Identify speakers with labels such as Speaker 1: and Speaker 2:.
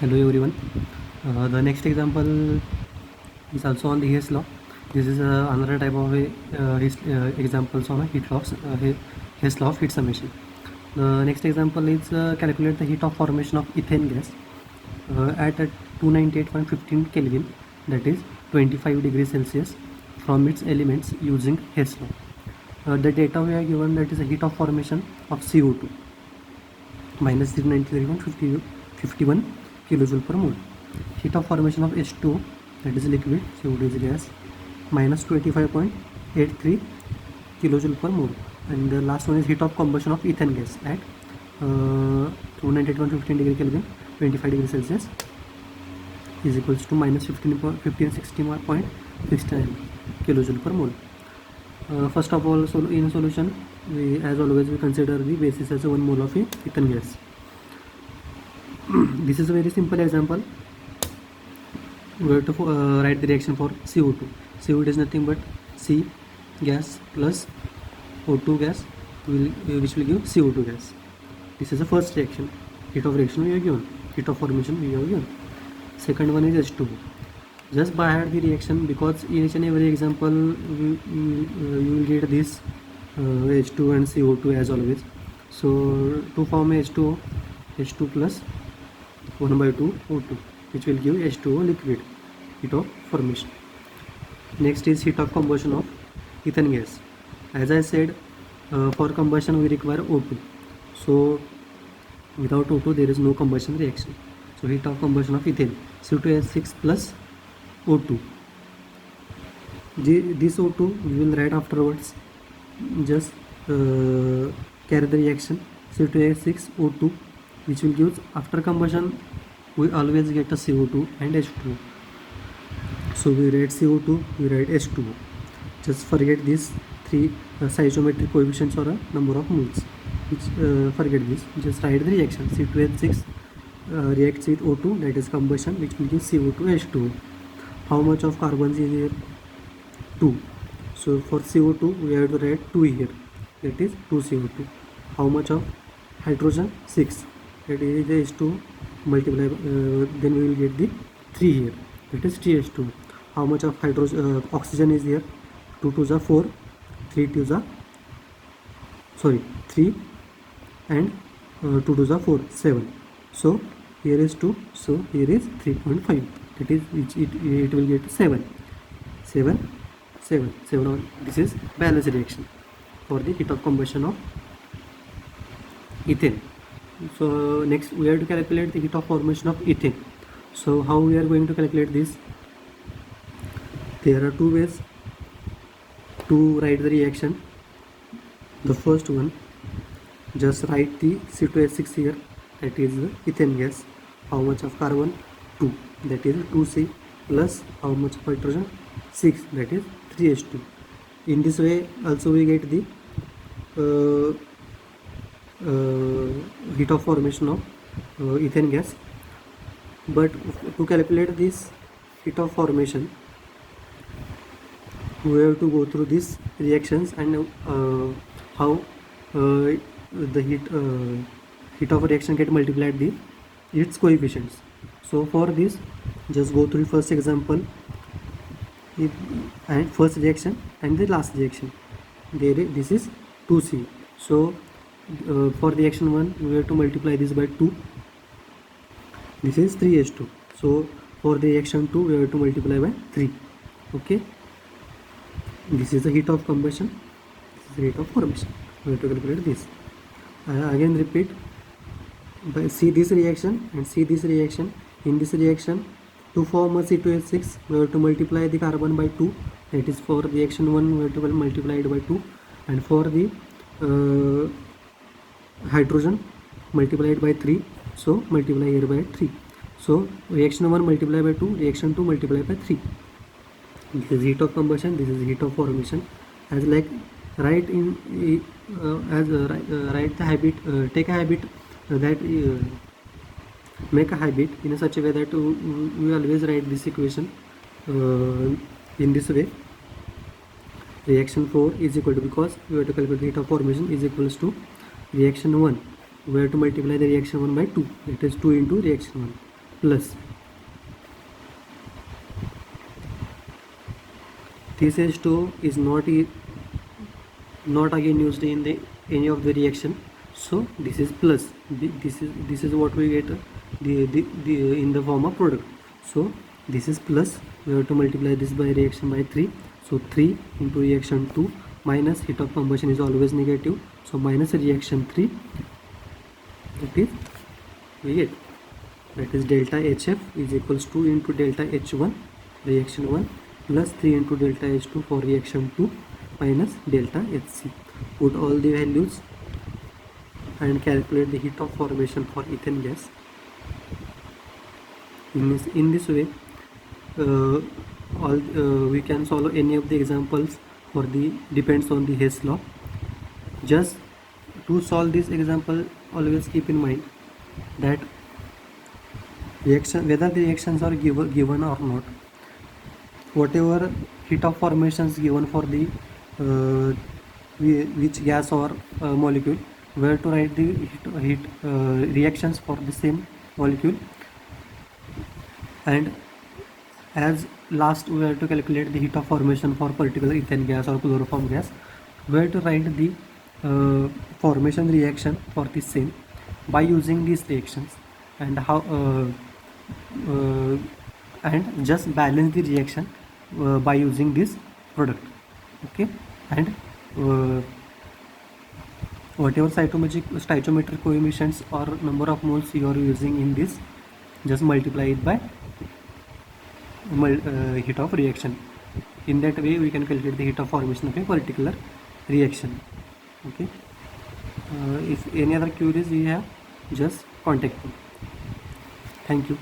Speaker 1: Hello everyone. The next example is also on the Hess law. This is another type of examples on a heat loss, Hess law of heat summation. The next example is calculate the heat of formation of ethane gas at 298.15 Kelvin, that is 25 degrees Celsius, from its elements using Hess law. The data we are given, that is a heat of formation of CO2 minus 0.9351 kilojoule per mole. Heat of formation of H2, that is liquid, CO2 is gas, minus 25.83 kilojoule per mole. And the last one is heat of combustion of ethane gas at 298.15 degree Kelvin, 25 degrees Celsius, is equals to minus 1560.69 kilojoule per mole. First of all, in solution, as always we consider the basis as 1 mole of ethane gas. This is a very simple example. We have to write the reaction for CO2. CO2 is nothing but C gas plus O2 gas, which will give CO2 gas. This is the first reaction. Heat of reaction we are given. Heat of formation we are given. Second one is H2O. Just by add the reaction, because in each and every example you will get this H2 and CO2 as always. So to form H2O, H2 plus 1 by 2 O2, which will give H2O liquid, heat of formation. Next is heat of combustion of ethane gas. As I said, for combustion we require O2. So without O2 there is no combustion reaction. So heat of combustion of ethane, C2H6 plus O2. This O2 we will write afterwards. Just carry the reaction C2H6 O2, which will give, after combustion we always get a CO2 and H2O. So we write CO2, we write H2O. Just forget these three stoichiometric coefficients or a number of moles. Forget this. Just write the reaction. C2H6 reacts with O2, that is combustion, which will give CO2 H2O. How much of carbons is here? 2. So for CO2 we have to write 2 here, that is 2 CO2. How much of hydrogen? 6. That is the H2 multiply, then we will get the 3 here, that is 3H2. How much of hydrogen oxygen is here? 2 to the 4, 3 to the 3 and 2 to the 4, 7. So here is 2, so here is 3.5, that is it will get 7. This is balanced reaction for the heat of combustion of ethane. So next we have to calculate the heat of formation of ethane. So how we are going to calculate this? There are two ways to write the reaction. The first one, just write the C2H6 here, that is the ethane gas. How much of carbon? 2, that is 2C, plus how much of hydrogen? 6, that is 3H2. In this way also we get the heat of formation of ethane gas. But to calculate this heat of formation, we have to go through these reactions and how the heat of reaction get multiplied the its coefficients. So for this, just go through first example and first reaction and the last reaction. This is 2C. So for reaction 1 we have to multiply this by 2. This is 3H2. So for the reaction 2 we have to multiply by 3. Okay. This is the heat of combustion. This is the heat of formation. We have to calculate this. Again repeat. See this reaction and see this reaction. In this reaction, to form a C2H6 we have to multiply the carbon by 2. That is for reaction 1 we have to multiply it by 2. And for the hydrogen, multiply it by 3. So multiply here by 3. So reaction 1 multiply by 2, reaction 2 multiply by 3. This is heat of combustion, this is heat of formation. As like write in write the habit, take a habit that make a habit in such a way that we always write this equation in this way. Reaction 4 is equal to, because we have to calculate the heat of formation, is equals to reaction 1 we have to multiply the reaction 1 by 2, that is 2 into reaction 1, plus. This H2O is not again used in the any of the reaction, so this is plus. This is what we get the in the form of product. So this is plus. We have to multiply this by reaction by 3. So 3 into reaction 2 minus heat of combustion is always negative. So minus reaction 3. That is we get. That is delta HF is equals to into delta H1 reaction 1 plus 3 into delta H2 for reaction 2 minus delta HC. Put all the values and calculate the heat of formation for ethane gas. In this way, we can solve any of the examples for the depends on the Hess law. Just to solve this example, always keep in mind that whether the reactions are given or not, whatever heat of formations given for the which gas or molecule, we have to write the heat reactions for the same molecule, and as last we have to calculate the heat of formation for particular ethane gas or chloroform gas. We have to write the formation reaction for the same by using these reactions, and how and just balance the reaction by using this product. Okay, and whatever stoichiometric coefficients or number of moles you are using in this, just multiply it by heat of reaction. In that way we can calculate the heat of formation of a particular reaction. Okay, if any other queries you have, just contact me. Thank you.